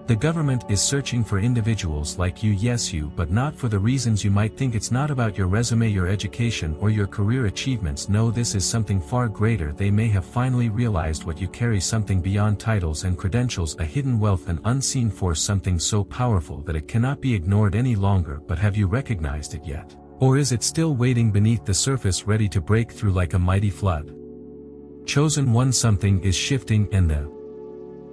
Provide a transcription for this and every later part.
The government is searching for individuals like you, yes you, but not for the reasons you might think. It's not about your resume, your education, or your career achievements. No, this is something far greater. They may have finally realized what you carry, something beyond titles and credentials, a hidden wealth, an unseen force, something so powerful that it cannot be ignored any longer. But have you recognized it yet? Or is it still waiting beneath the surface, ready to break through like a mighty flood? Chosen one, something is shifting and the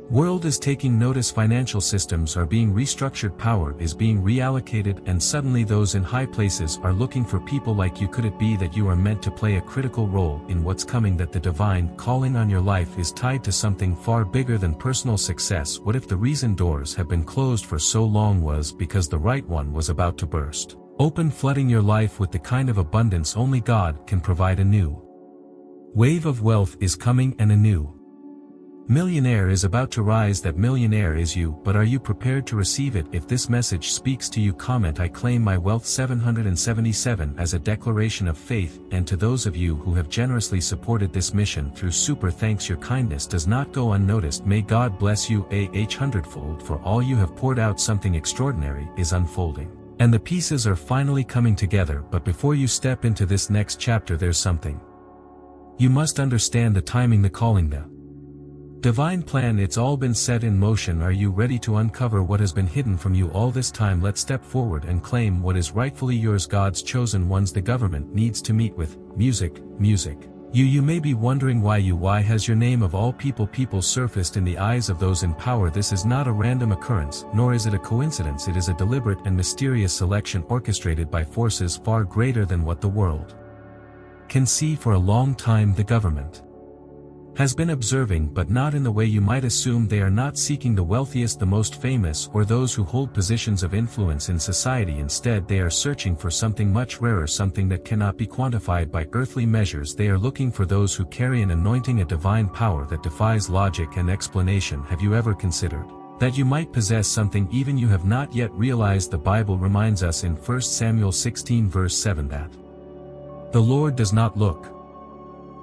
world is taking notice. Financial systems are being restructured, power is being reallocated, and suddenly those in high places are looking for people like you. Could it be that you are meant to play a critical role in what's coming, that the divine calling on your life is tied to something far bigger than personal success? What if the reason doors have been closed for so long was because the right one was about to burst open, flooding your life with the kind of abundance only God can provide? A new wave of wealth is coming, and a new millionaire is about to rise. That millionaire is you, but are you prepared to receive it? If this message speaks to you, comment I claim my wealth 777 as a declaration of faith. And to those of you who have generously supported this mission through super thanks, your kindness does not go unnoticed. May God bless you hundredfold for all you have poured out. Something extraordinary is unfolding, and the pieces are finally coming together. But before you step into this next chapter, there's something you must understand: the timing, the calling, the divine plan. It's all been set in motion. Are you ready to uncover what has been hidden from you all this time? Let's step forward and claim what is rightfully yours. God's chosen ones the government needs to meet with. Music. You may be wondering why has your name of all people surfaced in the eyes of those in power? This is not a random occurrence, nor is it a coincidence. It is a deliberate and mysterious selection orchestrated by forces far greater than what the world can see. For a long time the government has been observing, but not in the way you might assume. They are not seeking the wealthiest, the most famous, or those who hold positions of influence in society. Instead, they are searching for something much rarer, something that cannot be quantified by earthly measures. They are looking for those who carry an anointing, a divine power that defies logic and explanation. Have you ever considered that you might possess something even you have not yet realized? The Bible reminds us in 1 Samuel 16 verse 7 that the Lord does not look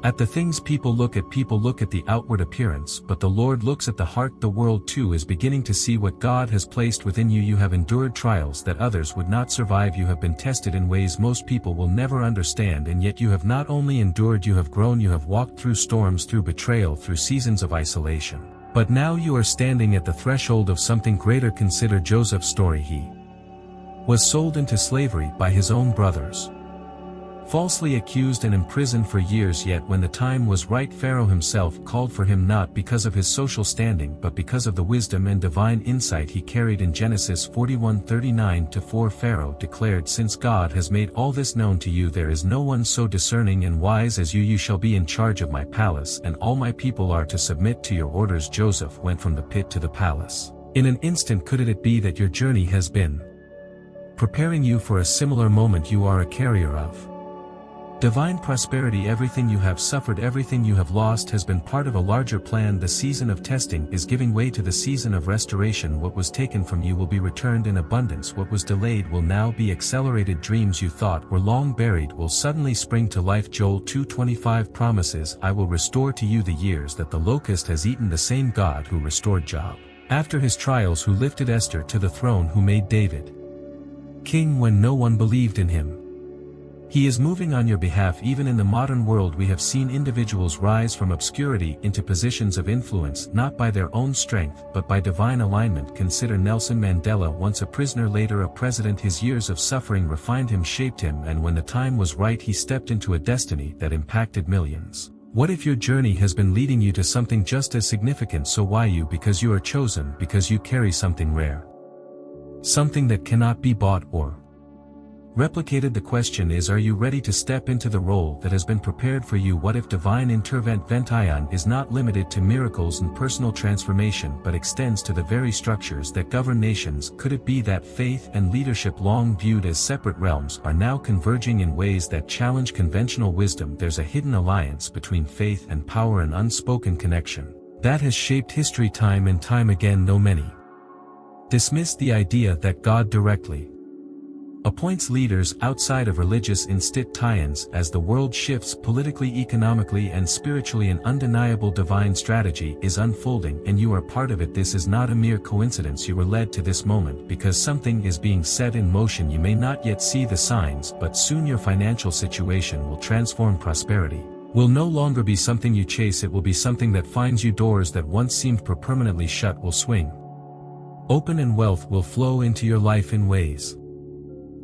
at the things people look at. People look at the outward appearance, but the Lord looks at the heart. The world too is beginning to see what God has placed within you. You have endured trials that others would not survive. You have been tested in ways most people will never understand, and yet you have not only endured, you have grown. You have walked through storms, through betrayal, through seasons of isolation. But now you are standing at the threshold of something greater. Consider Joseph's story. He was sold into slavery by his own brothers, falsely accused and imprisoned for years. Yet when the time was right, Pharaoh himself called for him, not because of his social standing but because of the wisdom and divine insight he carried. In Genesis 41:39-4, Pharaoh declared, "Since God has made all this known to you, there is no one so discerning and wise as you. You shall be in charge of my palace, and all my people are to submit to your orders." Joseph went from the pit to the palace in an instant. Could it be that your journey has been preparing you for a similar moment? You are a carrier of divine prosperity. Everything you have suffered, everything you have lost has been part of a larger plan. The season of testing is giving way to the season of restoration. What was taken from you will be returned in abundance. What was delayed will now be accelerated. Dreams you thought were long buried will suddenly spring to life. Joel 2:25 promises, "I will restore to you the years that the locust has eaten." The same God who restored Job after his trials, who lifted Esther to the throne, who made David king when no one believed in him. He is moving on your behalf. Even in the modern world we have seen individuals rise from obscurity into positions of influence, not by their own strength but by divine alignment. Consider Nelson Mandela, once a prisoner, later a president. His years of suffering refined him, shaped him, and when the time was right he stepped into a destiny that impacted millions. What if your journey has been leading you to something just as significant? So why you? Because you are chosen, because you carry something rare, something that cannot be bought or replicated. The question is, are you ready to step into the role that has been prepared for you? What if divine intervention is not limited to miracles and personal transformation but extends to the very structures that govern nations? Could it be that faith and leadership, long viewed as separate realms, are now converging in ways that challenge conventional wisdom? There's a hidden alliance between faith and power, an unspoken connection that has shaped history time and time again. Though many dismiss the idea that God directly Appoints leaders outside of religious institutions. As the world shifts politically, economically and spiritually, an undeniable divine strategy is unfolding and you are part of it. This is not a mere coincidence. You were led to this moment because something is being set in motion. You may not yet see the signs, but soon your financial situation will transform. Prosperity will no longer be something you chase, it will be something that finds you. Doors that once seemed permanently shut will swing open and wealth will flow into your life in ways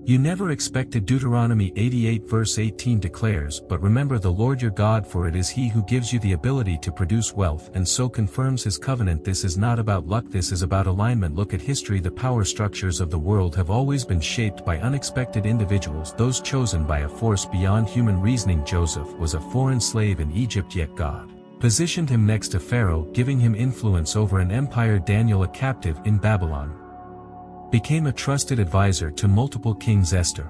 you never expected. Deuteronomy 88 verse 18 declares, "But remember the Lord your God, for it is He who gives you the ability to produce wealth and so confirms His covenant." This is not about luck, this is about alignment. Look at history. The power structures of the world have always been shaped by unexpected individuals, those chosen by a force beyond human reasoning. Joseph was a foreign slave in Egypt, yet God positioned him next to Pharaoh, giving him influence over an empire. Daniel, a captive in Babylon, became a trusted advisor to multiple kings. Esther,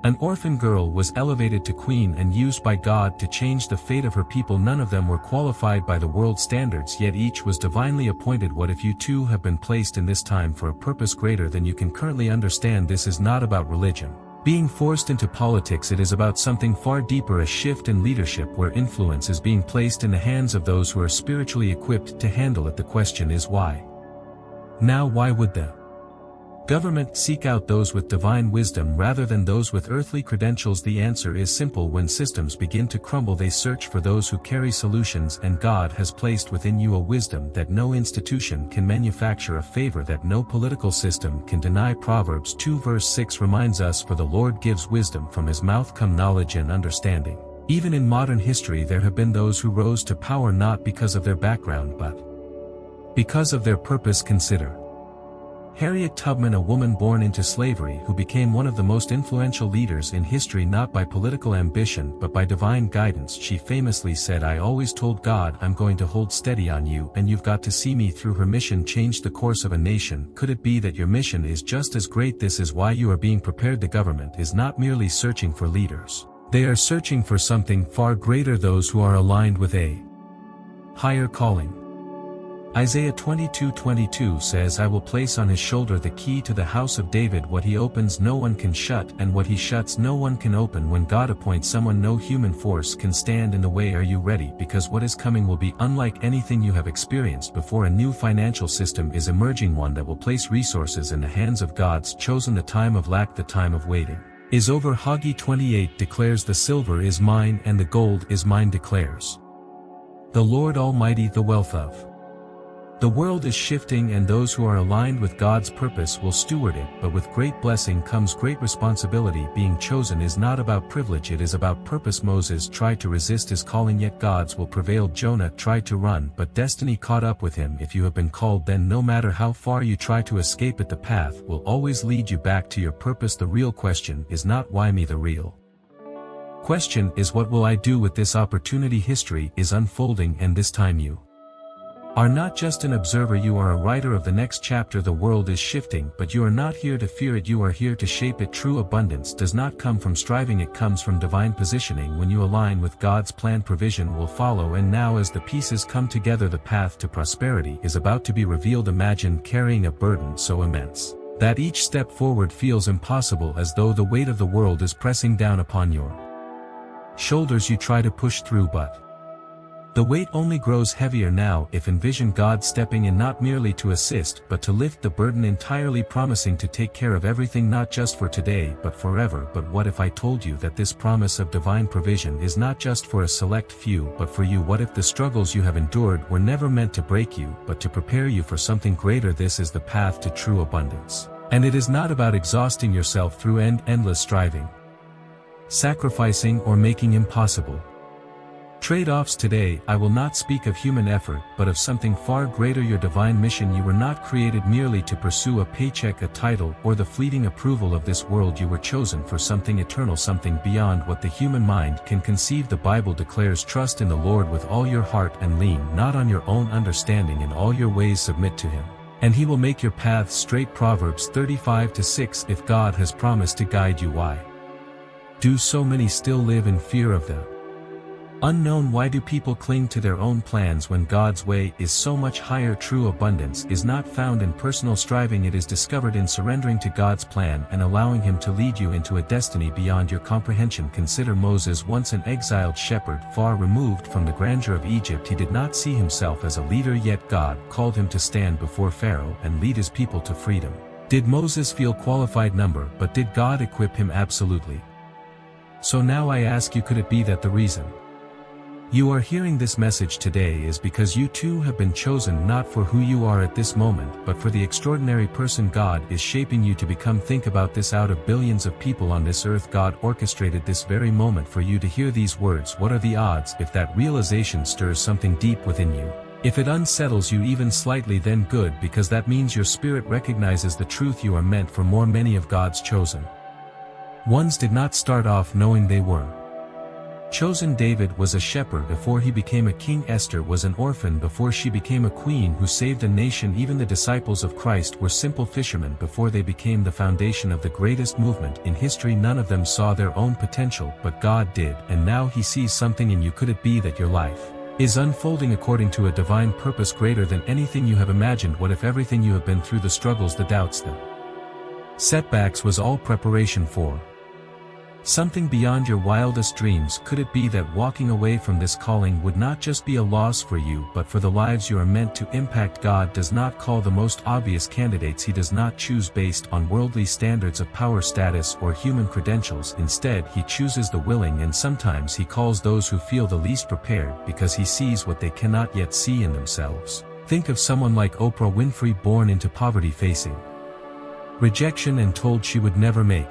an orphan girl, was elevated to queen and used by God to change the fate of her people. None of them were qualified by the world's standards, yet each was divinely appointed. What if you too have been placed in this time for a purpose greater than you can currently understand? This is not about religion being forced into politics, it is about something far deeper, a shift in leadership where influence is being placed in the hands of those who are spiritually equipped to handle it. The question is why? Now, why would the government seek out those with divine wisdom rather than those with earthly credentials? The answer is simple. When systems begin to crumble, they search for those who carry solutions, and God has placed within you a wisdom that no institution can manufacture, a favor that no political system can deny. Proverbs 2 verse 6 reminds us, "For the Lord gives wisdom, from His mouth come knowledge and understanding." Even in modern history there have been those who rose to power not because of their background but because of their purpose. Consider Harriet Tubman, a woman born into slavery who became one of the most influential leaders in history, not by political ambition but by divine guidance. She famously said, "I always told God, I'm going to hold steady on you and you've got to see me through." Her mission changed the course of a nation. Could it be that your mission is just as great? This is why you are being prepared. The government is not merely searching for leaders. They are searching for something far greater, those who are aligned with a higher calling. Isaiah 22:22 says, "I will place on his shoulder the key to the house of David. What he opens no one can shut, and what he shuts no one can open." When God appoints someone, no human force can stand in the way. Are you ready? Because what is coming will be unlike anything you have experienced before. A new financial system is emerging, one that will place resources in the hands of God's chosen. The time of lack, the time of waiting, is over. Haggai 28 declares, "The silver is mine and the gold is mine, declares the Lord Almighty." The wealth of the world is shifting, and those who are aligned with God's purpose will steward it, but with great blessing comes great responsibility. Being chosen is not about privilege, it is about purpose. Moses tried to resist his calling, yet God's will prevailed. Jonah tried to run, but destiny caught up with him. If you have been called, then no matter how far you try to escape it, the path will always lead you back to your purpose. The real question is not why me, the real question is what will I do with this opportunity? History is unfolding, and this time you are not just an observer, you are a writer of the next chapter. The world is shifting, but you are not here to fear it, you are here to shape it. True abundance does not come from striving, it comes from divine positioning. When you align with God's plan, provision will follow. And now, as the pieces come together, the path to prosperity is about to be revealed. Imagine carrying a burden so immense that each step forward feels impossible, as though the weight of the world is pressing down upon your shoulders. You try to push through, but the weight only grows heavier. Now, if envision God stepping in, not merely to assist but to lift the burden entirely, promising to take care of everything, not just for today but forever. But what if I told you that this promise of divine provision is not just for a select few but for you? What if the struggles you have endured were never meant to break you but to prepare you for something greater? This is the path to true abundance, and it is not about exhausting yourself through endless striving, sacrificing, or making impossible trade-offs. Today, I will not speak of human effort but of something far greater, your divine mission. You were not created merely to pursue a paycheck, a title, or the fleeting approval of this world. You were chosen for something eternal, something beyond what the human mind can conceive. The Bible declares, "Trust in the Lord with all your heart and lean not on your own understanding. In all your ways submit to Him, and He will make your paths straight." Proverbs 35:6. If God has promised to guide you, why do so many still live in fear of the Unknown. Why do people cling to their own plans when God's way is so much higher? True abundance is not found in personal striving, it is discovered in surrendering to God's plan and allowing Him to lead you into a destiny beyond your comprehension. Consider Moses, once an exiled shepherd far removed from the grandeur of Egypt. He did not see himself as a leader, yet God called him to stand before Pharaoh and lead his people to freedom. Did Moses feel qualified? Number, but did God equip him? Absolutely. So now I ask you, could it be that the reason you are hearing this message today is because you too have been chosen, not for who you are at this moment, but for the extraordinary person God is shaping you to become? Think about this. Out of billions of people on this earth, God orchestrated this very moment for you to hear these words. What are the odds? If that realization stirs something deep within you, if it unsettles you even slightly, then good, because that means your spirit recognizes the truth. You are meant for more. Many of God's chosen ones did not start off knowing they were chosen. David was a shepherd before he became a king. Esther was an orphan before she became a queen who saved a nation. Even the disciples of Christ were simple fishermen before they became the foundation of the greatest movement in history. None of them saw their own potential, but God did, and now He sees something in you. Could it be that your life is unfolding according to a divine purpose greater than anything you have imagined? What if everything you have been through, the struggles, the doubts, the setbacks, was all preparation for something beyond your wildest dreams? Could it be that walking away from this calling would not just be a loss for you, but for the lives you are meant to impact? God does not call the most obvious candidates. He does not choose based on worldly standards of power, status, or human credentials. Instead, He chooses the willing, and sometimes He calls those who feel the least prepared, because He sees what they cannot yet see in themselves. Think of someone like Oprah Winfrey, born into poverty, facing rejection and told she would never make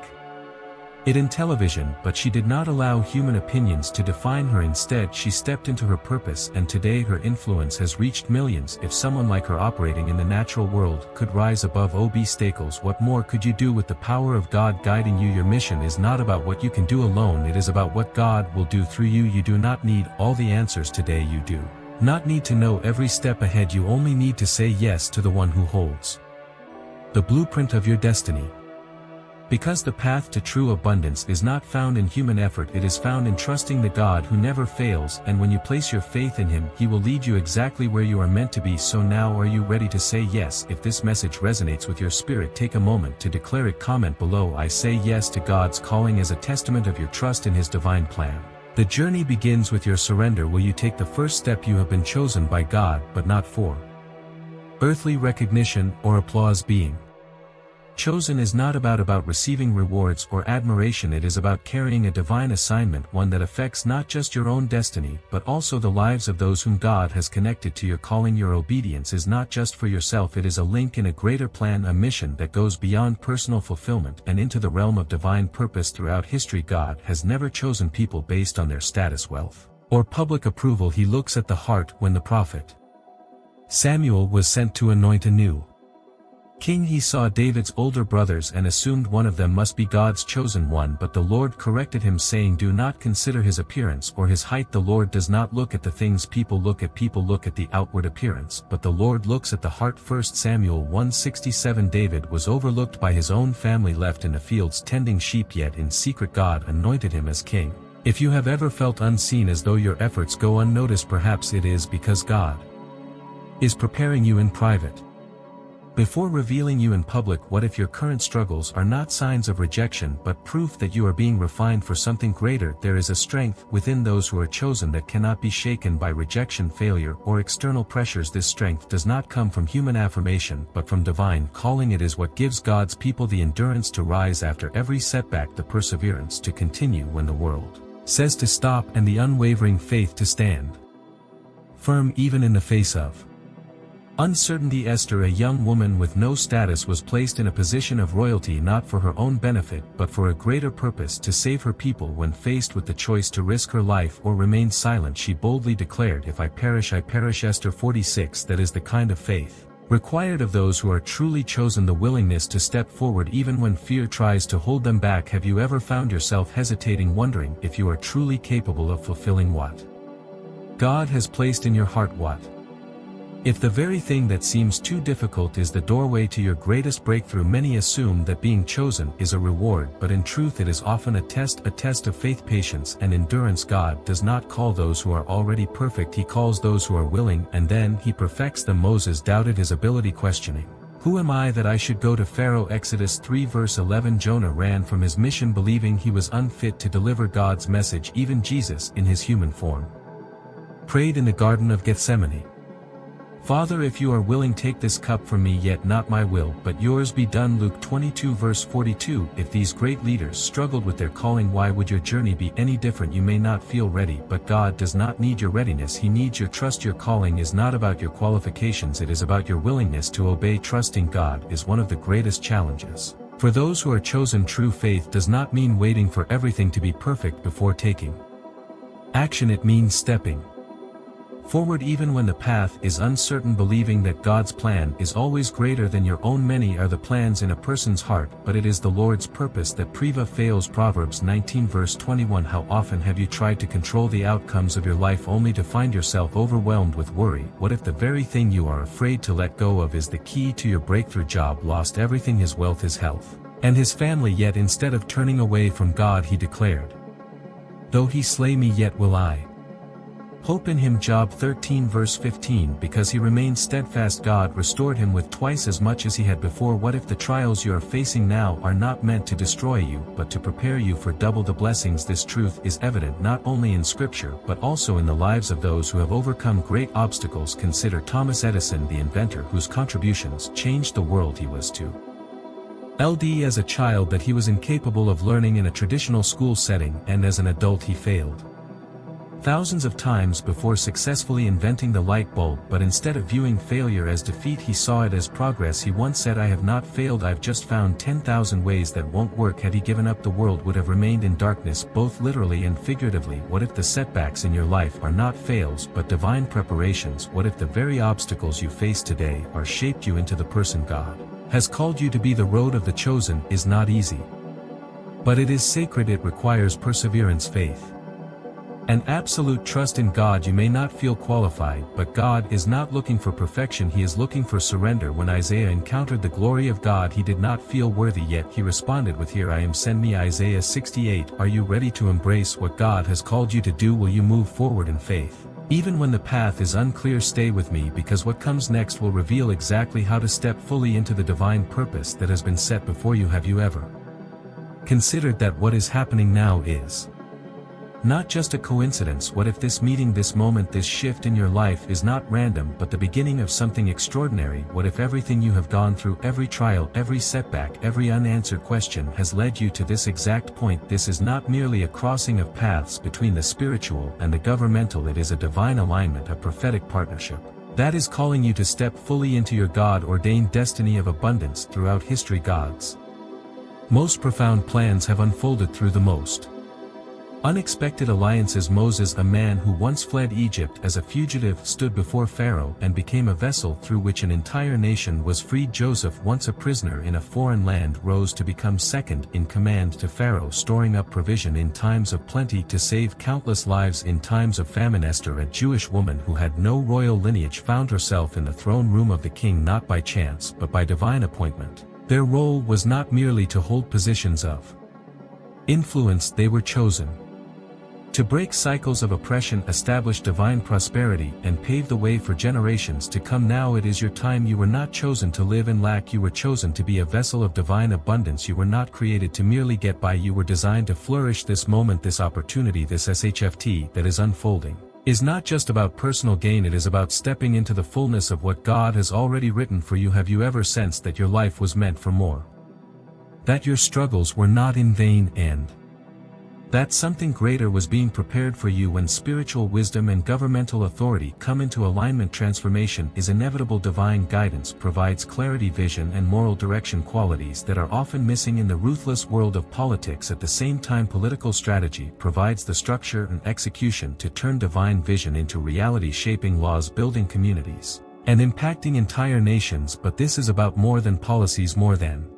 it in television, but she did not allow human opinions to define her. Instead, she stepped into her purpose, and today her influence has reached millions. If someone like her operating in the natural world could rise above obstacles, what more could you do with the power of God guiding you? Your mission is not about what you can do alone, it is about what God will do through you. You do not need all the answers today. You do not need to know every step ahead. You only need to say yes to the one who holds the blueprint of your destiny. Because the path to true abundance is not found in human effort, it is found in trusting the God who never fails, and when you place your faith in Him, He will lead you exactly where you are meant to be. So now, are you ready to say yes? If this message resonates with your spirit, take a moment to declare it. Comment below, I say yes to God's calling, as a testament of your trust in His divine plan. The journey begins with your surrender. Will you take the first step? You have been chosen by God, but not for earthly recognition or applause. Being chosen is not about receiving rewards or admiration. It is about carrying a divine assignment, one that affects not just your own destiny, but also the lives of those whom God has connected to your calling. Your obedience is not just for yourself, it is a link in a greater plan, a mission that goes beyond personal fulfillment and into the realm of divine purpose. Throughout history, God has never chosen people based on their status, wealth, or public approval. He looks at the heart. When the prophet Samuel was sent to anoint a new king, he saw David's older brothers and assumed one of them must be God's chosen one, but the Lord corrected him, saying, do not consider his appearance or his height. The Lord does not look at the things people look at. People look at the outward appearance, but the Lord looks at the heart. 1 Samuel 1:67. David was overlooked by his own family, left in the fields tending sheep, yet in secret God anointed him as king. If you have ever felt unseen, as though your efforts go unnoticed, perhaps it is because God is preparing you in private before revealing you in public. What if your current struggles are not signs of rejection, but proof that you are being refined for something greater? There is a strength within those who are chosen that cannot be shaken by rejection, failure, or external pressures. This strength does not come from human affirmation, but from divine calling. It is what gives God's people the endurance to rise after every setback, the perseverance to continue when the world says to stop, and the unwavering faith to stand firm even in the face of uncertainty. Esther, a young woman with no status, was placed in a position of royalty not for her own benefit but for a greater purpose, to save her people. When faced with the choice to risk her life or remain silent, she boldly declared, if I perish, I perish. Esther 46. That is the kind of faith required of those who are truly chosen, the willingness to step forward even when fear tries to hold them back. Have you ever found yourself hesitating, wondering if you are truly capable of fulfilling what God has placed in your heart? What If the very thing that seems too difficult is the doorway to your greatest breakthrough, many assume that being chosen is a reward, but in truth it is often a test of faith, patience, and endurance. God does not call those who are already perfect, He calls those who are willing, and then He perfects them. Moses doubted his ability, questioning, "Who am I that I should go to Pharaoh?" Exodus 3 verse 11. Jonah ran from his mission believing he was unfit to deliver God's message. Even Jesus, in his human form, prayed in the Garden of Gethsemane, "Father, if you are willing, take this cup from me, yet not my will, but yours be done." Luke 22 verse 42. If these great leaders struggled with their calling, why would your journey be any different? You may not feel ready, but God does not need your readiness, He needs your trust. Your calling is not about your qualifications, it is about your willingness to obey. Trusting God is one of the greatest challenges for those who are chosen. True faith does not mean waiting for everything to be perfect before taking action. It means stepping forward even when the path is uncertain, believing that God's plan is always greater than your own. Many are the plans in a person's heart, but it is the Lord's purpose that prevails. Proverbs 19 verse 21. How often have you tried to control the outcomes of your life only to find yourself overwhelmed with worry? What if the very thing you are afraid to let go of is the key to your breakthrough? Job lost everything, his wealth, his health, and his family, yet instead of turning away from God he declared, "Though he slay me, yet will I hope in him." Job 13 verse 15. Because he remained steadfast, God restored him with twice as much as he had before. What if the trials you are facing now are not meant to destroy you, but to prepare you for double the blessings? This truth is evident not only in Scripture but also in the lives of those who have overcome great obstacles. Consider Thomas Edison, the inventor whose contributions changed the world. He was too LD as a child that he was incapable of learning in a traditional school setting, and as an adult he failed thousands of times before successfully inventing the light bulb. But instead of viewing failure as defeat, he saw it as progress. He once said, "I have not failed, I've just found 10,000 ways that won't work." Had he given up, the world would have remained in darkness, both literally and figuratively. What if the setbacks in your life are not fails but divine preparations? What if the very obstacles you face today are shaped you into the person God has called you to be? The road of the chosen is not easy, but it is sacred. It requires perseverance, faith, and absolute trust in God. You may not feel qualified, but God is not looking for perfection, He is looking for surrender. When Isaiah encountered the glory of God, he did not feel worthy, yet he responded with, "Here I am, send me." Isaiah 68. Are you ready to embrace what God has called you to do? Will you move forward in faith even when the path is unclear? Stay with me, because what comes next will reveal exactly how to step fully into the divine purpose that has been set before you. Have you ever considered that what is happening now is not just a coincidence? What if this meeting, this moment, this shift in your life is not random but the beginning of something extraordinary? What if everything you have gone through, every trial, every setback, every unanswered question has led you to this exact point? This is not merely a crossing of paths between the spiritual and the governmental, it is a divine alignment, a prophetic partnership that is calling you to step fully into your God-ordained destiny of abundance. Throughout history, God's most profound plans have unfolded through the most unexpected alliances. Moses, a man who once fled Egypt as a fugitive, stood before Pharaoh and became a vessel through which an entire nation was freed. Joseph, once a prisoner in a foreign land, rose to become second in command to Pharaoh, storing up provision in times of plenty to save countless lives in times of famine. Esther, a Jewish woman who had no royal lineage, found herself in the throne room of the king not by chance but by divine appointment. Their role was not merely to hold positions of influence, they were chosen to break cycles of oppression, establish divine prosperity, and pave the way for generations to come. Now it is your time. You were not chosen to live in lack, you were chosen to be a vessel of divine abundance. You were not created to merely get by, you were designed to flourish. This moment, this opportunity, this SHFT that is unfolding, is not just about personal gain, it is about stepping into the fullness of what God has already written for you. Have you ever sensed that your life was meant for more? That your struggles were not in vain, and that something greater was being prepared for you? When spiritual wisdom and governmental authority come into alignment, transformation is inevitable. Divine guidance provides clarity, vision, and moral direction, qualities that are often missing in the ruthless world of politics. At the same time, political strategy provides the structure and execution to turn divine vision into reality, shaping laws, building communities, and impacting entire nations. But this is about more than policies, more than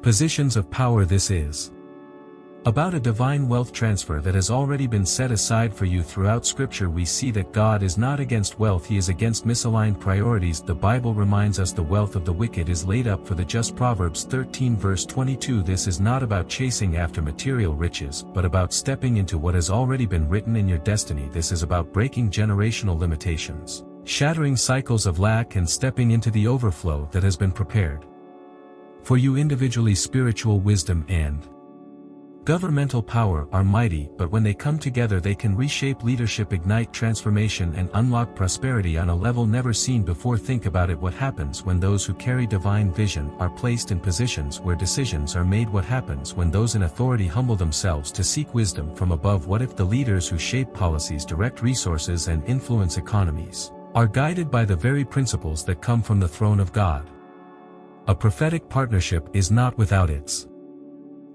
positions of power. This is About a divine wealth transfer that has already been set aside for you. Throughout Scripture we see that God is not against wealth, He is against misaligned priorities. The Bible reminds us the wealth of the wicked is laid up for the just. Proverbs 13 verse 22. This is not about chasing after material riches, but about stepping into what has already been written in your destiny. This is about breaking generational limitations, shattering cycles of lack, and stepping into the overflow that has been prepared for you individually. Spiritual wisdom and governmental power are mighty, but when they come together they can reshape leadership, ignite transformation, and unlock prosperity on a level never seen before. Think about it. What happens when those who carry divine vision are placed in positions where decisions are made? What happens when those in authority humble themselves to seek wisdom from above? What if the leaders who shape policies, direct resources, and influence economies are guided by the very principles that come from the throne of God? A prophetic partnership is not without its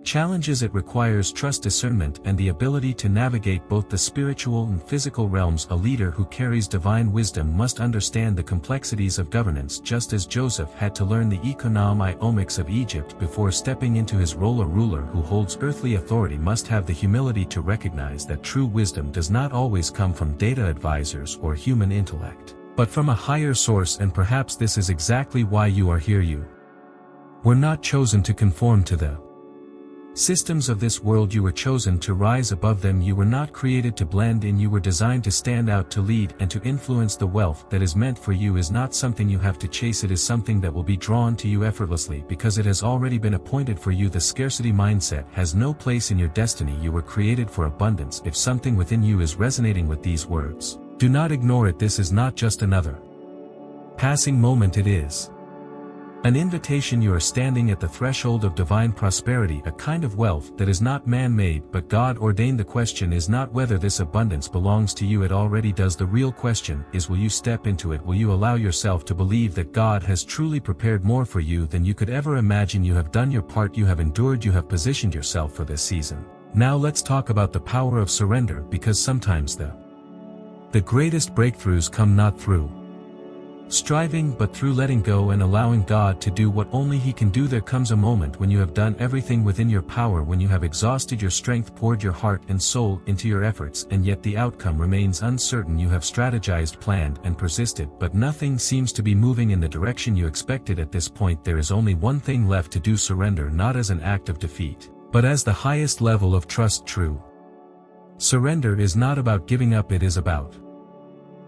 challenges. It requires trust, discernment, and the ability to navigate both the spiritual and physical realms. A leader who carries divine wisdom must understand the complexities of governance, just as Joseph had to learn the economics of Egypt before stepping into his role. A ruler who holds earthly authority must have the humility to recognize that true wisdom does not always come from data advisors or human intellect, but from a higher source. And perhaps this is exactly why you are here. You were not chosen to conform to the systems of this world. You were chosen to rise above them. You were not created to blend in. You were designed to stand out, to lead, and to influence. The wealth that is meant for you is not something you have to chase. It is something that will be drawn to you effortlessly because it has already been appointed for you. The scarcity mindset has no place in your destiny. You were created for abundance. If something within you is resonating with these words, do not ignore it. This is not just another passing moment. It is an invitation. You are standing at the threshold of divine prosperity, a kind of wealth that is not man-made but God-ordained. The question is not whether this abundance belongs to you. It already does. The real question is, will you step into it? Will you allow yourself to believe that God has truly prepared more for you than you could ever imagine? You have done your part. You have endured. You have positioned yourself for this season. Now let's talk about the power of surrender, because sometimes the greatest breakthroughs come not through striving but through letting go and allowing God to do what only He can do. There comes a moment when you have done everything within your power, when you have exhausted your strength, poured your heart and soul into your efforts, and yet the outcome remains uncertain. You have strategized, planned, and persisted, but nothing seems to be moving in the direction you expected. At this point there is only one thing left to do: surrender, not as an act of defeat, but as the highest level of trust. True surrender is not about giving up, it is about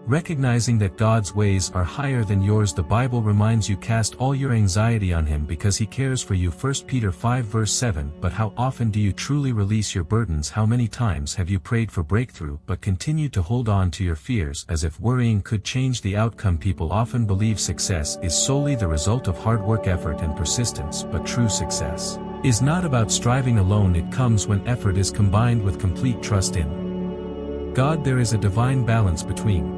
recognizing that God's ways are higher than yours. The Bible reminds you, cast all your anxiety on Him because He cares for you. 1 Peter 5 verse 7. But how often do you truly release your burdens? How many times have you prayed for breakthrough but continued to hold on to your fears as if worrying could change the outcome? People often believe success is solely the result of hard work, effort, and persistence, but true success is not about striving alone. It comes when effort is combined with complete trust in God. There is a divine balance between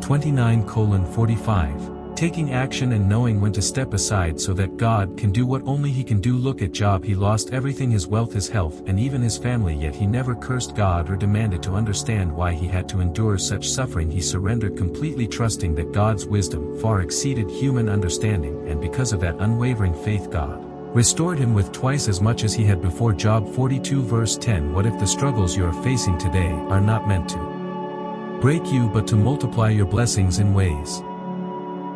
29:45. Taking action and knowing when to step aside so that God can do what only He can do. Look at Job. He lost everything: his wealth, his health, and even his family, yet he never cursed God or demanded to understand why he had to endure such suffering. He surrendered completely, trusting that God's wisdom far exceeded human understanding, and because of that unwavering faith, God restored him with twice as much as he had before. Job 42 verse 10. What if the struggles you are facing today are not meant to break you but to multiply your blessings in ways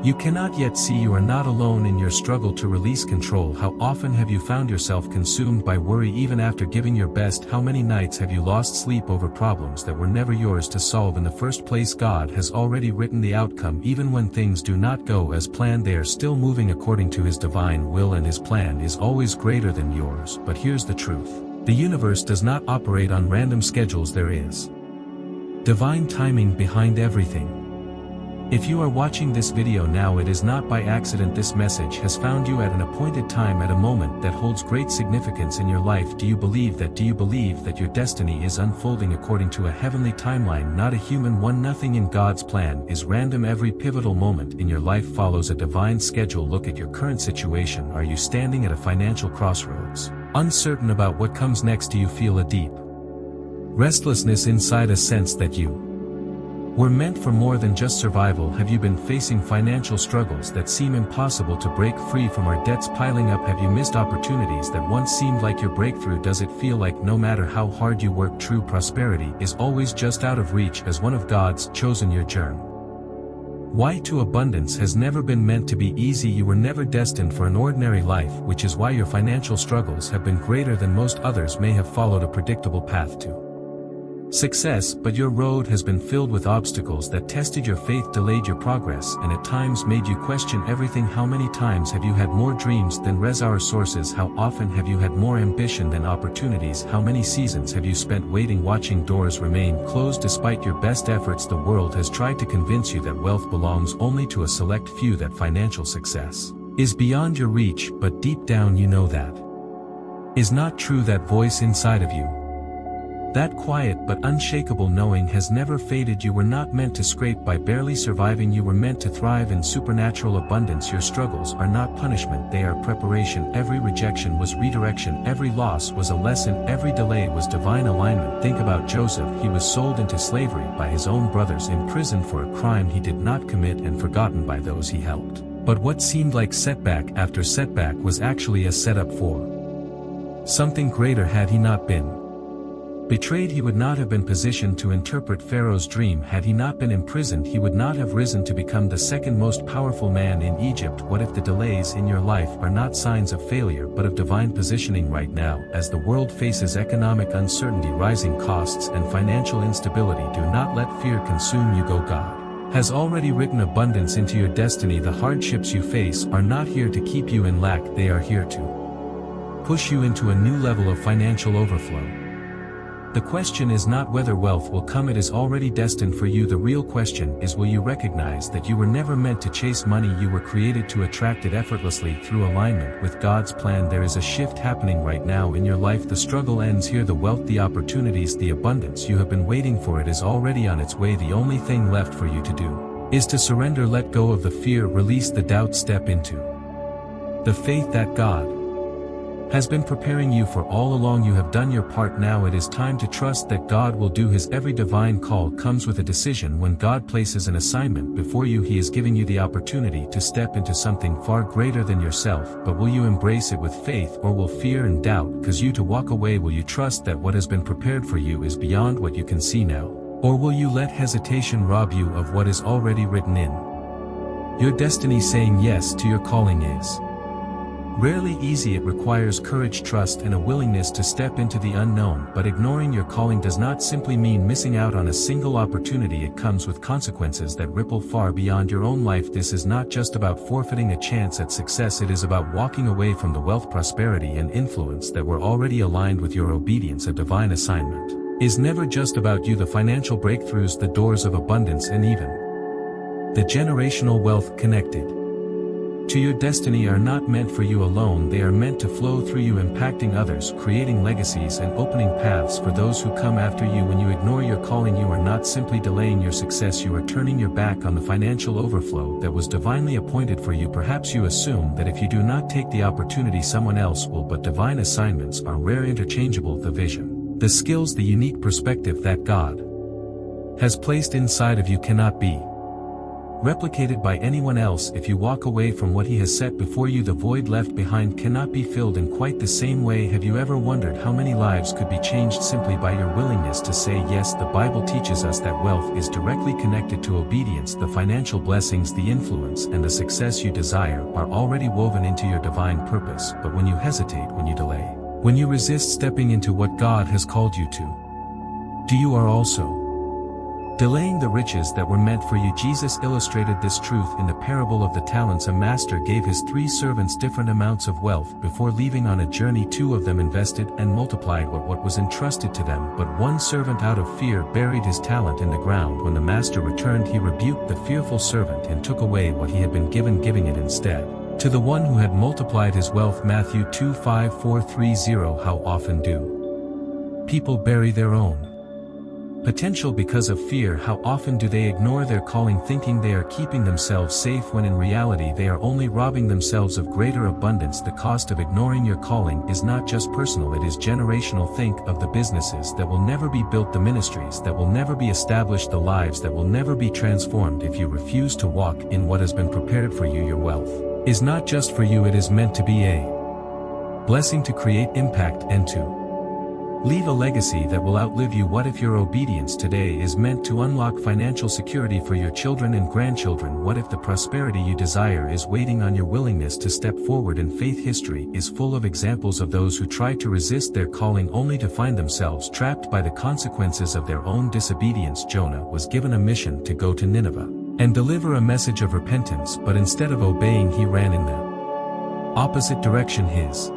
you cannot yet see? You are not alone in your struggle to release control. How often have you found yourself consumed by worry even after giving your best? How many nights have you lost sleep over problems that were never yours to solve in the first place? God has already written the outcome. Even when things do not go as planned, they are still moving according to His divine will, and His plan is always greater than yours. But here's the truth: the universe does not operate on random schedules. There is divine timing behind everything. If you are watching this video now, it is not by accident. This message has found you at an appointed time, at a moment that holds great significance in your life. Do you believe that? Do you believe that your destiny is unfolding according to a heavenly timeline, not a human one? Nothing in God's plan is random. Every pivotal moment in your life follows a divine schedule. Look at your current situation. Are you standing at a financial crossroads, uncertain about what comes next? Do you feel a deep restlessness inside, a sense that you were meant for more than just survival. Have you been facing financial struggles that seem impossible to break free from? Our debts piling up? Have you missed opportunities that once seemed like your breakthrough? Does it feel like no matter how hard you work, true prosperity is always just out of reach as one of God's chosen? Your journey Why to abundance has never been meant to be easy. You were never destined for an ordinary life, which is why your financial struggles have been greater than most. Others may have followed a predictable path to success, but your road has been filled with obstacles that tested your faith, delayed your progress, and at times made you question everything. How many times have you had more dreams than our sources? How often have you had more ambition than opportunities? How many seasons have you spent waiting, watching doors remain closed despite your best efforts? The world has tried to convince you that wealth belongs only to a select few, that financial success is beyond your reach, but deep down you know that is not true. That voice inside of you, that quiet but unshakable knowing, has never faded. You were not meant to scrape by, barely surviving. You were meant to thrive in supernatural abundance. Your struggles are not punishment, they are preparation. Every rejection was redirection, every loss was a lesson, every delay was divine alignment. Think about Joseph. He was sold into slavery by his own brothers, imprisoned for a crime he did not commit, and forgotten by those he helped. But what seemed like setback after setback was actually a setup for something greater. Had he not been betrayed, he would not have been positioned to interpret Pharaoh's dream. Had he not been imprisoned, he would not have risen to become the second most powerful man in Egypt. What if the delays in your life are not signs of failure but of divine positioning? Right now, as the world faces economic uncertainty, rising costs, and financial instability, do not let fear consume you. God has already written abundance into your destiny. The hardships you face are not here to keep you in lack, they are here to push you into a new level of financial overflow. The question is not whether wealth will come, it is already destined for you. The real question is, will you recognize that you were never meant to chase money, you were created to attract it effortlessly through alignment with God's plan. There is a shift happening right now in your life. The struggle ends here. The wealth, the opportunities, the abundance you have been waiting for, it is already on its way. The only thing left for you to do is to surrender, let go of the fear, release the doubt, step into the faith that God has been preparing you for all along. You have done your part, now it is time to trust that God will do His. Every divine call comes with a decision. When God places an assignment before you, He is giving you the opportunity to step into something far greater than yourself. But will you embrace it with faith, or will fear and doubt cause you to walk away? Will you trust that what has been prepared for you is beyond what you can see now? Or will you let hesitation rob you of what is already written in your destiny? Saying yes to your calling is rarely easy. It requires courage, trust, and a willingness to step into the unknown. But ignoring your calling does not simply mean missing out on a single opportunity. It comes with consequences that ripple far beyond your own life. This is not just about forfeiting a chance at success, it is about walking away from the wealth, prosperity, and influence that were already aligned with your obedience. A divine assignment is never just about you. The financial breakthroughs, the doors of abundance, and even the generational wealth connected to your destiny are not meant for you alone. They are meant to flow through you, impacting others, creating legacies, and opening paths for those who come after you. When you ignore your calling, you are not simply delaying your success, you are turning your back on the financial overflow that was divinely appointed for you. Perhaps you assume that if you do not take the opportunity, someone else will, but divine assignments are rare, interchangeable. The vision, the skills, the unique perspective that God has placed inside of you cannot be replicated by anyone else. If you walk away from what He has set before you, the void left behind cannot be filled in quite the same way. Have you ever wondered how many lives could be changed simply by your willingness to say yes? The Bible teaches us that wealth is directly connected to obedience. The financial blessings, the influence, and the success you desire are already woven into your divine purpose. But when you hesitate, when you delay, when you resist stepping into what God has called you to, you are also delaying the riches that were meant for you. Jesus illustrated this truth in the parable of the talents. A master gave his 3 servants different amounts of wealth. Before leaving on a journey, 2 of them invested and multiplied what was entrusted to them, but one servant, out of fear, buried his talent in the ground. When the master returned, he rebuked the fearful servant and took away what he had been given, giving it instead to the one who had multiplied his wealth. Matthew 2:5-430. How often do people bury their own Potential because of fear. How often do they ignore their calling thinking they are keeping themselves safe when in reality they are only robbing themselves of greater abundance? The cost of ignoring your calling is not just personal, it is generational. Think of the businesses that will never be built, the ministries that will never be established, the lives that will never be transformed if you refuse to walk in what has been prepared for you. Your wealth is not just for you, it is meant to be a blessing, to create impact, and to leave a legacy that will outlive you. What if your obedience today is meant to unlock financial security for your children and grandchildren? What if the prosperity you desire is waiting on your willingness to step forward in faith? History is full of examples of those who tried to resist their calling only to find themselves trapped by the consequences of their own disobedience. Jonah was given a mission to go to Nineveh and deliver a message of repentance, but instead of obeying, he ran in the opposite direction. His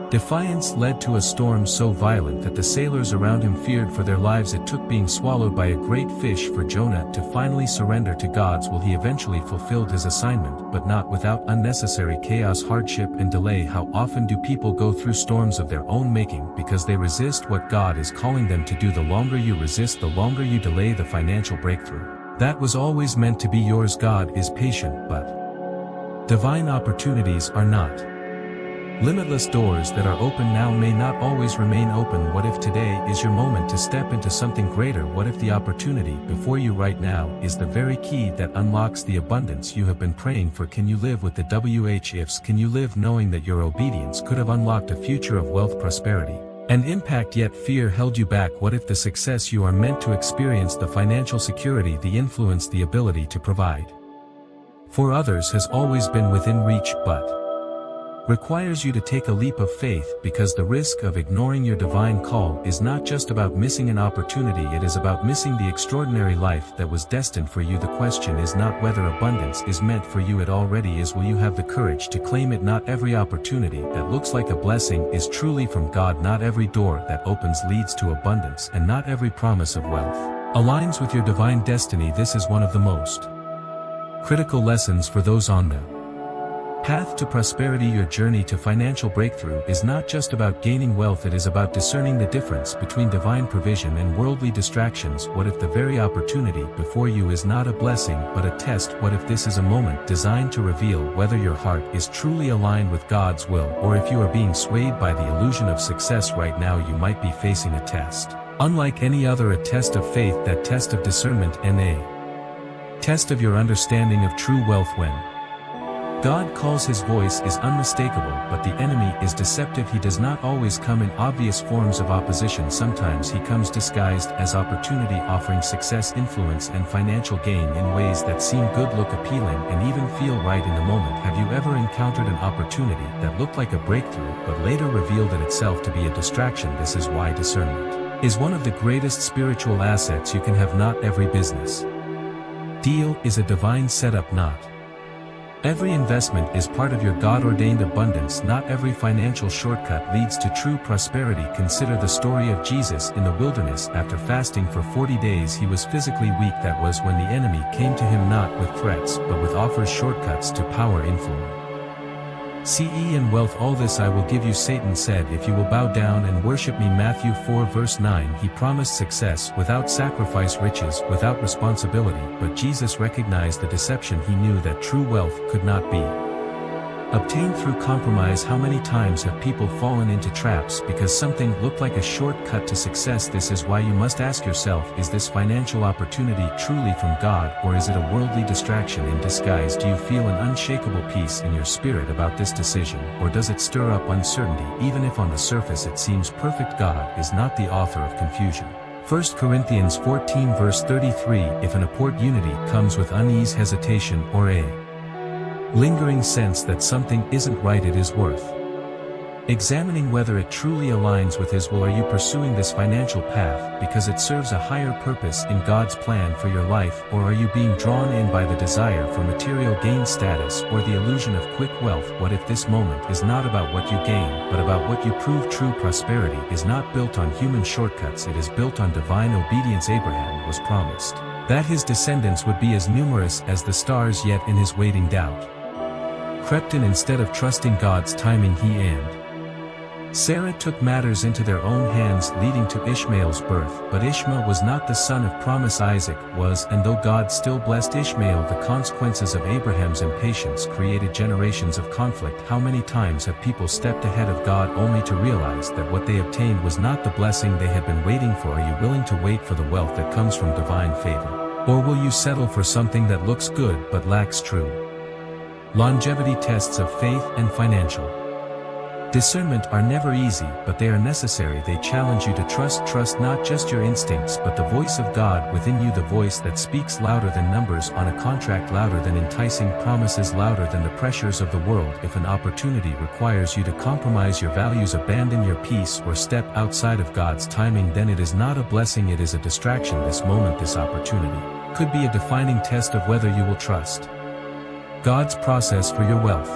defiance led to a storm so violent that the sailors around him feared for their lives. It took being swallowed by a great fish for Jonah to finally surrender to God's will. He eventually fulfilled his assignment, but not without unnecessary chaos, hardship, and delay. How often do people go through storms of their own making because they resist what God is calling them to do? The longer you resist, the longer you delay the financial breakthrough that was always meant to be yours. God is patient, but divine opportunities are not. Limitless doors that are open now may not always remain open. What if today is your moment to step into something greater? What if the opportunity before you right now is the very key that unlocks the abundance you have been praying for? Can you live with the WH ifs? Can you live knowing that your obedience could have unlocked a future of wealth, prosperity, and impact, yet fear held you back? What if the success you are meant to experience, the financial security, the influence, the ability to provide for others has always been within reach, but requires you to take a leap of faith? Because the risk of ignoring your divine call is not just about missing an opportunity, it is about missing the extraordinary life that was destined for you. The question is not whether abundance is meant for you, it already is. Will you have the courage to claim it? Not every opportunity that looks like a blessing is truly from God. Not every door that opens leads to abundance, and not every promise of wealth aligns with your divine destiny. This is one of the most critical lessons for those on the path to prosperity. Your journey to financial breakthrough is not just about gaining wealth, it is about discerning the difference between divine provision and worldly distractions. What if the very opportunity before you is not a blessing but a test? What if this is a moment designed to reveal whether your heart is truly aligned with God's will, or if you are being swayed by the illusion of success? Right now you might be facing a test unlike any other, a test of faith, that test of discernment, and a test of your understanding of true wealth. When God calls, his voice is unmistakable, but the enemy is deceptive. He does not always come in obvious forms of opposition. Sometimes he comes disguised as opportunity, offering success, influence, and financial gain in ways that seem good, look appealing, and even feel right in the moment. Have you ever encountered an opportunity that looked like a breakthrough but later revealed in itself to be a distraction? This is why discernment is one of the greatest spiritual assets you can have. Not every business deal is a divine setup. Not every investment is part of your God-ordained abundance. Not every financial shortcut leads to true prosperity. Consider the story of Jesus in the wilderness. After fasting for 40 days, he was physically weak. That was when the enemy came to him not with threats but with offers, shortcuts to power, influence, and wealth. All this I will give you, Satan said, if you will bow down and worship me. Matthew 4 verse 9. He promised success without sacrifice, riches without responsibility, but Jesus recognized the deception. He knew that true wealth could not be obtained through compromise. How many times have people fallen into traps because something looked like a shortcut to success? This is why you must ask yourself, is this financial opportunity truly from God, or is it a worldly distraction in disguise? Do you feel an unshakable peace in your spirit about this decision, or does it stir up uncertainty? Even if on the surface it seems perfect, God is not the author of confusion. 1 Corinthians 14 verse 33. If an opportunity comes with unease, hesitation, or a lingering sense that something isn't right, it is worth examining whether it truly aligns with his will. Are you pursuing this financial path because it serves a higher purpose in God's plan for your life, or are you being drawn in by the desire for material gain, status, or the illusion of quick wealth? What if this moment is not about what you gain, but about what you prove? True prosperity is not built on human shortcuts, it is built on divine obedience. Abraham was promised that his descendants would be as numerous as the stars, yet in his waiting doubt crept in. Instead of trusting God's timing, he and Sarah took matters into their own hands, leading to Ishmael's birth, but Ishmael was not the son of promise. Isaac was, and though God still blessed Ishmael, the consequences of Abraham's impatience created generations of conflict. How many times have people stepped ahead of God only to realize that what they obtained was not the blessing they had been waiting for? Are you willing to wait for the wealth that comes from divine favor? Or will you settle for something that looks good but lacks true longevity? Tests of faith and financial discernment are never easy, but they are necessary. They challenge you to trust not just your instincts but the voice of God within you, the voice that speaks louder than numbers on a contract, louder than enticing promises, louder than the pressures of the world. If an opportunity requires you to compromise your values, abandon your peace, or step outside of God's timing, then it is not a blessing, it is a distraction. This moment, this opportunity, could be a defining test of whether you will trust God's process for your wealth,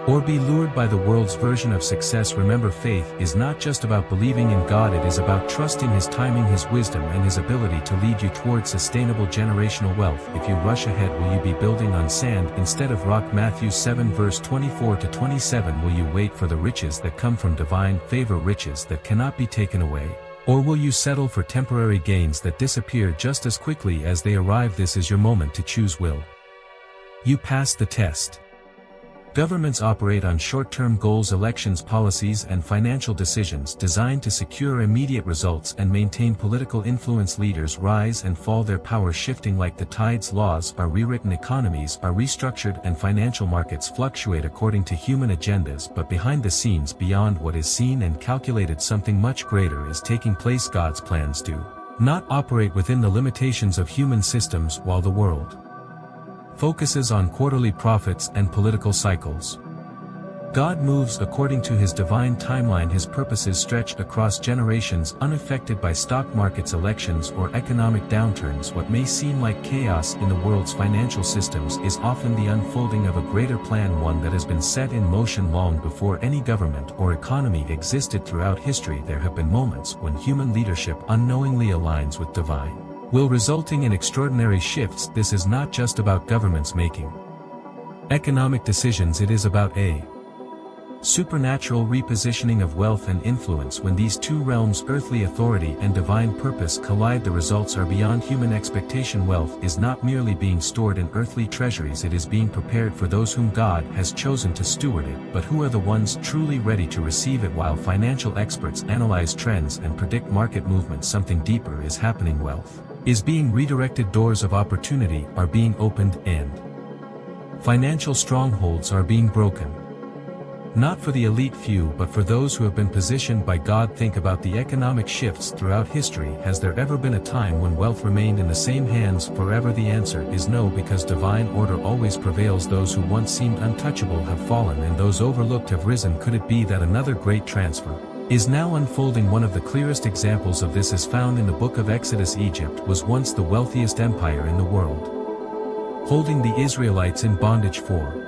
or be lured by the world's version of success. Remember, faith is not just about believing in God, it is about trusting His timing, His wisdom, and His ability to lead you toward sustainable generational wealth. If you rush ahead, will you be building on sand instead of rock? Matthew 7 verse 24-27. Will you wait for the riches that come from divine favor, riches that cannot be taken away? Or will you settle for temporary gains that disappear just as quickly as they arrive? This is your moment to choose. Will you pass the test? Governments operate on short-term goals, elections, policies, and financial decisions designed to secure immediate results and maintain political influence. Leaders rise and fall, their power shifting like the tides. Laws are rewritten, economies are restructured, and financial markets fluctuate according to human agendas. But behind the scenes, beyond what is seen and calculated, something much greater is taking place. God's plans do not operate within the limitations of human systems. While the world focuses on quarterly profits and political cycles, God moves according to His divine timeline. His purposes stretch across generations, unaffected by stock markets, elections, or economic downturns. What may seem like chaos in the world's financial systems is often the unfolding of a greater plan, one that has been set in motion long before any government or economy existed. Throughout history, there have been moments when human leadership unknowingly aligns with divine will, resulting in extraordinary shifts. This is not just about governments making economic decisions, it is about a supernatural repositioning of wealth and influence. When these two realms, earthly authority and divine purpose, collide, the results are beyond human expectation. Wealth is not merely being stored in earthly treasuries, it is being prepared for those whom God has chosen to steward it. But who are the ones truly ready to receive it? While financial experts analyze trends and predict market movements, something deeper is happening. Wealth is being redirected, doors of opportunity are being opened, and financial strongholds are being broken. Not for the elite few but for those who have been positioned by God. Think about the economic shifts throughout history. Has there ever been a time when wealth remained in the same hands forever? The answer is no, because divine order always prevails. Those who once seemed untouchable have fallen, and those overlooked have risen. Could it be that another great transfer is now unfolding? One of the clearest examples of this is found in the book of Exodus. Egypt was once the wealthiest empire in the world, holding the Israelites in bondage for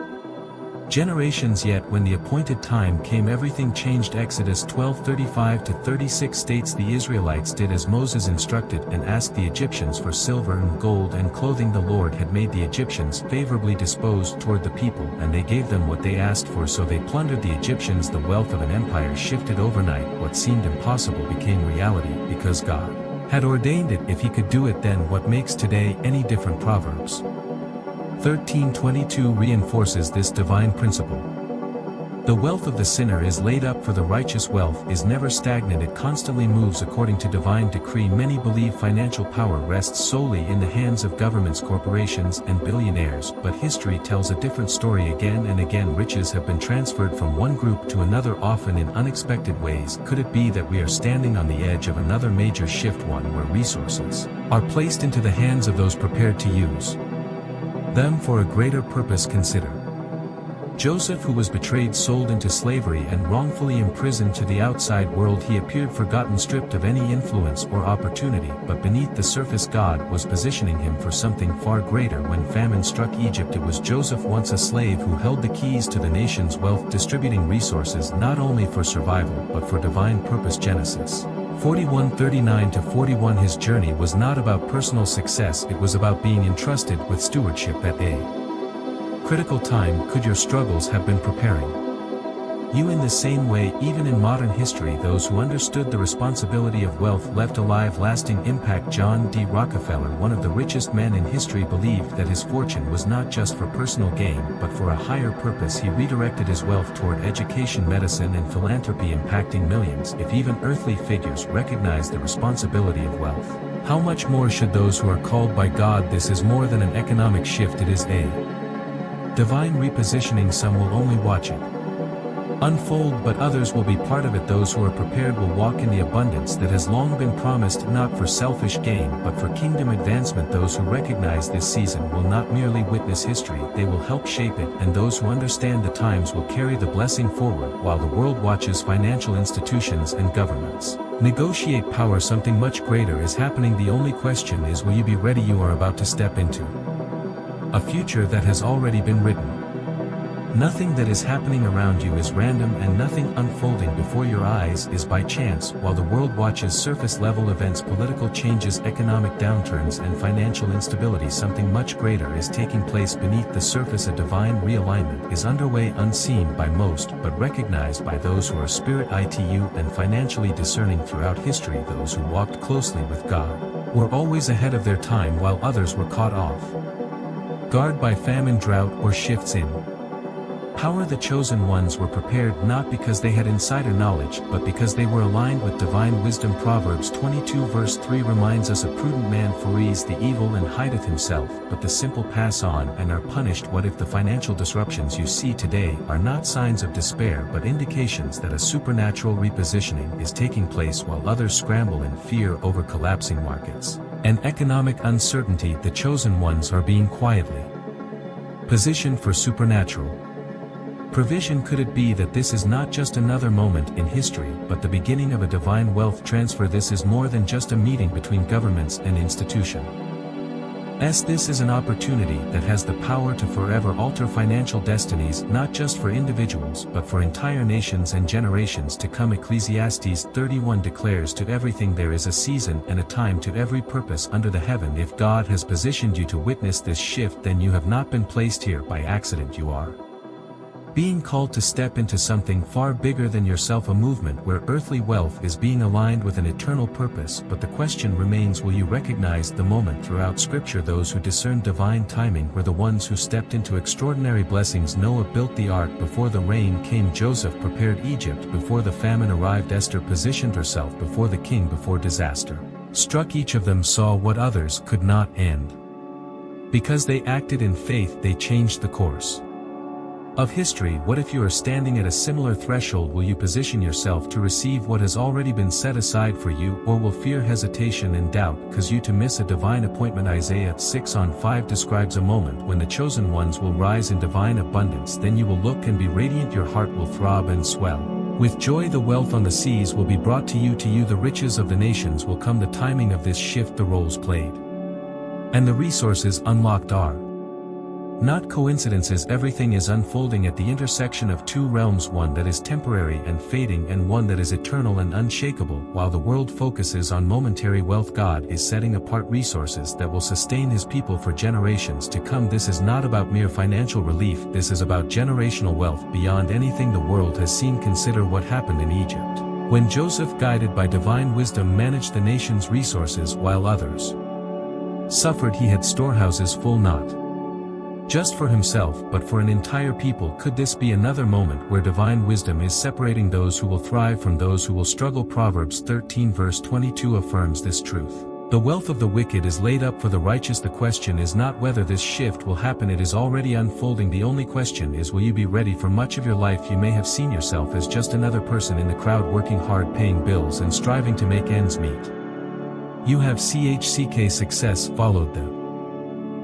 generations. Yet when the appointed time came, everything changed. Exodus 12:35-36 states, the Israelites did as Moses instructed and asked the Egyptians for silver and gold and clothing. The Lord had made the Egyptians favorably disposed toward the people, and they gave them what they asked for, so they plundered the Egyptians. The wealth of an empire shifted overnight. What seemed impossible became reality because God had ordained it. If He could do it then, what makes today any different? Proverbs 13:22 reinforces this divine principle. The wealth of the sinner is laid up for the righteous. Wealth is never stagnant, it constantly moves according to divine decree. Many believe financial power rests solely in the hands of governments, corporations, and billionaires, but history tells a different story. Again and again, riches have been transferred from one group to another, often in unexpected ways. Could it be that we are standing on the edge of another major shift, one where resources are placed into the hands of those prepared to use them for a greater purpose? Consider Joseph, who was betrayed, sold into slavery, and wrongfully imprisoned. To the outside world he appeared forgotten, stripped of any influence or opportunity, but beneath the surface God was positioning him for something far greater. When famine struck Egypt, it was Joseph, once a slave, who held the keys to the nation's wealth, distributing resources not only for survival but for divine purpose. Genesis 41:39-41. His journey was not about personal success, it was about being entrusted with stewardship. At a critical time, could your struggles have been preparing You in the same way, even in modern history, those who understood the responsibility of wealth left a lasting impact. John D. Rockefeller, one of the richest men in history, believed that his fortune was not just for personal gain but for a higher purpose. He redirected his wealth toward education, medicine and philanthropy, impacting millions. If even earthly figures recognize the responsibility of wealth, how much more should those who are called by God? This is more than an economic shift, it is a divine repositioning. Some will only watch it unfold, but others will be part of it. Those who are prepared will walk in the abundance that has long been promised, not for selfish gain but for kingdom advancement. Those who recognize this season will not merely witness history, they will help shape it, and those who understand the times will carry the blessing forward. While the world watches, financial institutions and governments negotiate power, something much greater is happening. The only question is, will you be ready? You are about to step into a future that has already been written. Nothing that is happening around you is random, and nothing unfolding before your eyes is by chance. While the world watches surface-level events, political changes, economic downturns and financial instability, something much greater is taking place beneath the surface. A divine realignment is underway, unseen by most but recognized by those who are spirit-itu and financially discerning. Throughout history, those who walked closely with God were always ahead of their time, while others were caught off guard by famine, drought or shifts in power. The chosen ones were prepared not because they had insider knowledge but because they were aligned with divine wisdom. Proverbs 22 verse 3 reminds us, a prudent man foresees the evil and hideth himself, but the simple pass on and are punished. What if the financial disruptions you see today are not signs of despair but indications that a supernatural repositioning is taking place? While others scramble in fear over collapsing markets and economic uncertainty, the chosen ones are being quietly positioned for supernatural provision. Could it be that this is not just another moment in history but the beginning of a divine wealth transfer? This is more than just a meeting between governments and institutions. This is an opportunity that has the power to forever alter financial destinies, not just for individuals but for entire nations and generations to come. Ecclesiastes 31 declares, to everything there is a season and a time to every purpose under the heaven. If God has positioned you to witness this shift, then you have not been placed here by accident. You are being called to step into something far bigger than yourself, a movement where earthly wealth is being aligned with an eternal purpose. But the question remains, will you recognize the moment? Throughout Scripture, those who discerned divine timing were the ones who stepped into extraordinary blessings. Noah built the ark before the rain came. Joseph prepared Egypt before the famine arrived. Esther positioned herself before the king before disaster struck. Each of them saw what others could not, and because they acted in faith, they changed the course of history. What if you are standing at a similar threshold? Will you position yourself to receive what has already been set aside for you, or will fear, hesitation and doubt cause you to miss a divine appointment? Isaiah 6:5 describes a moment when the chosen ones will rise in divine abundance. Then you will look and be radiant, your heart will throb and swell with joy. The wealth on the seas will be brought to you. The riches of the nations will come. The timing of this shift, the roles played and the resources unlocked are not coincidences. Everything is unfolding at the intersection of two realms, one that is temporary and fading and one that is eternal and unshakable. While the world focuses on momentary wealth, God is setting apart resources that will sustain His people for generations to come. This is not about mere financial relief, this is about generational wealth beyond anything the world has seen. Consider what happened in Egypt when Joseph, guided by divine wisdom, managed the nation's resources while others suffered. He had storehouses full, not just for himself but for an entire people. Could this be another moment where divine wisdom is separating those who will thrive from those who will struggle? Proverbs 13 verse 22 affirms this truth. The wealth of the wicked is laid up for the righteous. The question is not whether this shift will happen, it is already unfolding. The only question is, will you be ready? For much of your life you may have seen yourself as just another person in the crowd, working hard, paying bills and striving to make ends meet. You have success followed the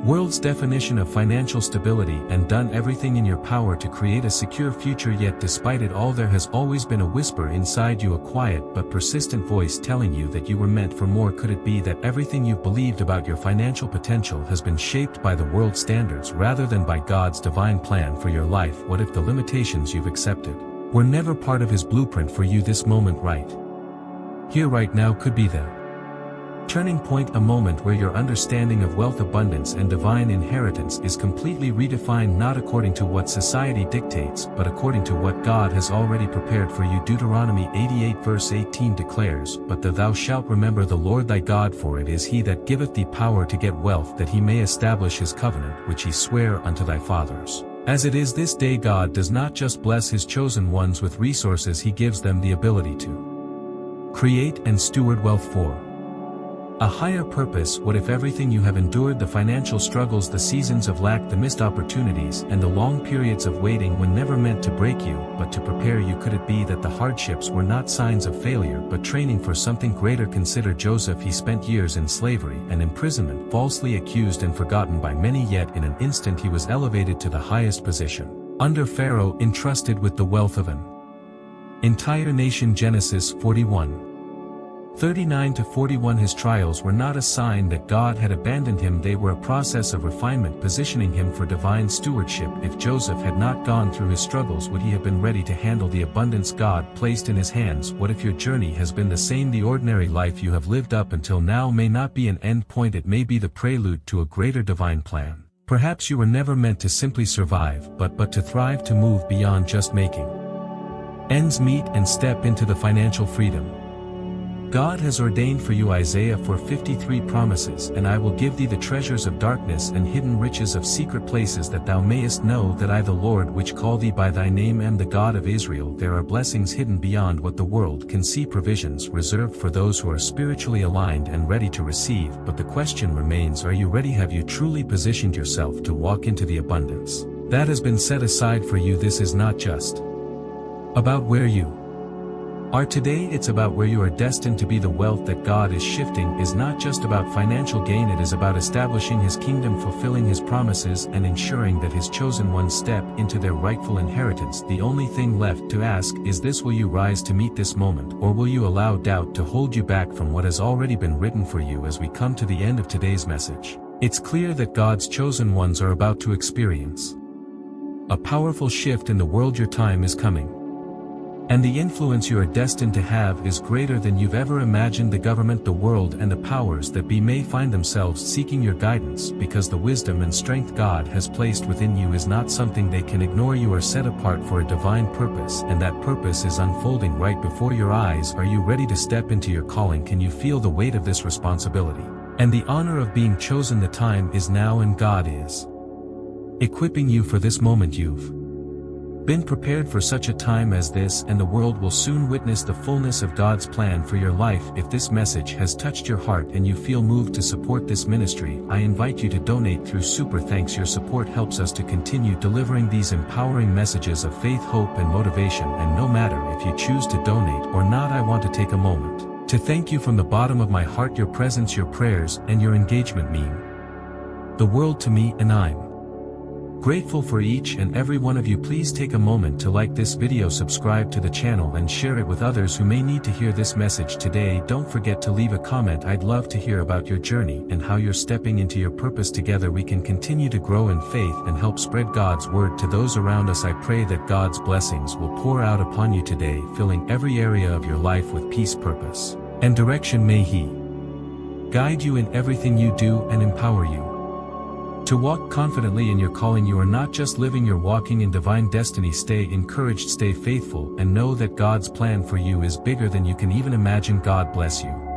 world's definition of financial stability and done everything in your power to create a secure future. Yet despite it all, there has always been a whisper inside you, a quiet but persistent voice telling you that you were meant for more. Could it be that everything you've believed about your financial potential has been shaped by the world's standards rather than by God's divine plan for your life? What if the limitations you've accepted were never part of His blueprint for you? This moment right here, right now, could be the Turning point, a moment where your understanding of wealth, abundance and divine inheritance is completely redefined, not according to what society dictates, but according to what God has already prepared for you. Deuteronomy 88 verse 18 declares, "But thou shalt remember the Lord thy God, for it is he that giveth thee power to get wealth, that he may establish his covenant, which he sware unto thy fathers." As it is this day, God does not just bless his chosen ones with resources, he gives them the ability to create and steward wealth for a higher purpose. What if everything you have endured, the financial struggles, the seasons of lack, the missed opportunities, and the long periods of waiting were never meant to break you, but to prepare you? Could it be that the hardships were not signs of failure, but training for something greater? Consider Joseph. He spent years in slavery and imprisonment, falsely accused and forgotten by many, yet in an instant he was elevated to the highest position under Pharaoh, entrusted with the wealth of an entire nation. Genesis 41:39-41. His trials were not a sign that God had abandoned him, they were a process of refinement, positioning him for divine stewardship. If Joseph had not gone through his struggles, would he have been ready to handle the abundance God placed in his hands? What if your journey has been the same? The ordinary life you have lived up until now may not be an end point, it may be the prelude to a greater divine plan. Perhaps you were never meant to simply survive, but to thrive, to move beyond just making ends meet and step into the financial freedom God has ordained for you. Isaiah 4:53 promises, "And I will give thee the treasures of darkness and hidden riches of secret places, that thou mayest know that I, the Lord which call thee by thy name, am the God of Israel." There are blessings hidden beyond what the world can see, provisions reserved for those who are spiritually aligned and ready to receive. But the question remains, are you ready? Have you truly positioned yourself to walk into the abundance that has been set aside for you? This is not just about where you are today, it's about where you are destined to be. The wealth that God is shifting is not just about financial gain, it is about establishing his kingdom, fulfilling his promises, and ensuring that his chosen ones step into their rightful inheritance. The only thing left to ask is this: will you rise to meet this moment, or will you allow doubt to hold you back from what has already been written for you? As we come to the end of today's message, it's clear that God's chosen ones are about to experience a powerful shift in the world. Your time is coming, and the influence you are destined to have is greater than you've ever imagined. The government, the world, and the powers that be may find themselves seeking your guidance, because the wisdom and strength God has placed within you is not something they can ignore. You are set apart for a divine purpose, and that purpose is unfolding right before your eyes. Are you ready to step into your calling? Can you feel the weight of this responsibility and the honor of being chosen? The time is now, and God is equipping you for this moment. You've been prepared for such a time as this, and the world will soon witness the fullness of God's plan for your life. If this message has touched your heart and you feel moved to support this ministry, I invite you to donate through Super Thanks. Your support helps us to continue delivering these empowering messages of faith, hope, and motivation. And no matter if you choose to donate or not, I want to take a moment to thank you from the bottom of my heart. Your presence, your prayers, and your engagement mean the world to me, and I'm grateful for each and every one of you. Please take a moment to like this video, subscribe to the channel, and share it with others who may need to hear this message today. Don't forget to leave a comment. I'd love to hear about your journey and how you're stepping into your purpose. Together we can continue to grow in faith and help spread God's word to those around us. I pray that God's blessings will pour out upon you today, filling every area of your life with peace, purpose, and direction. May He guide you in everything you do and empower you to walk confidently in your calling. You are not just living, you're walking in divine destiny. Stay encouraged, stay faithful, and know that God's plan for you is bigger than you can even imagine. God bless you.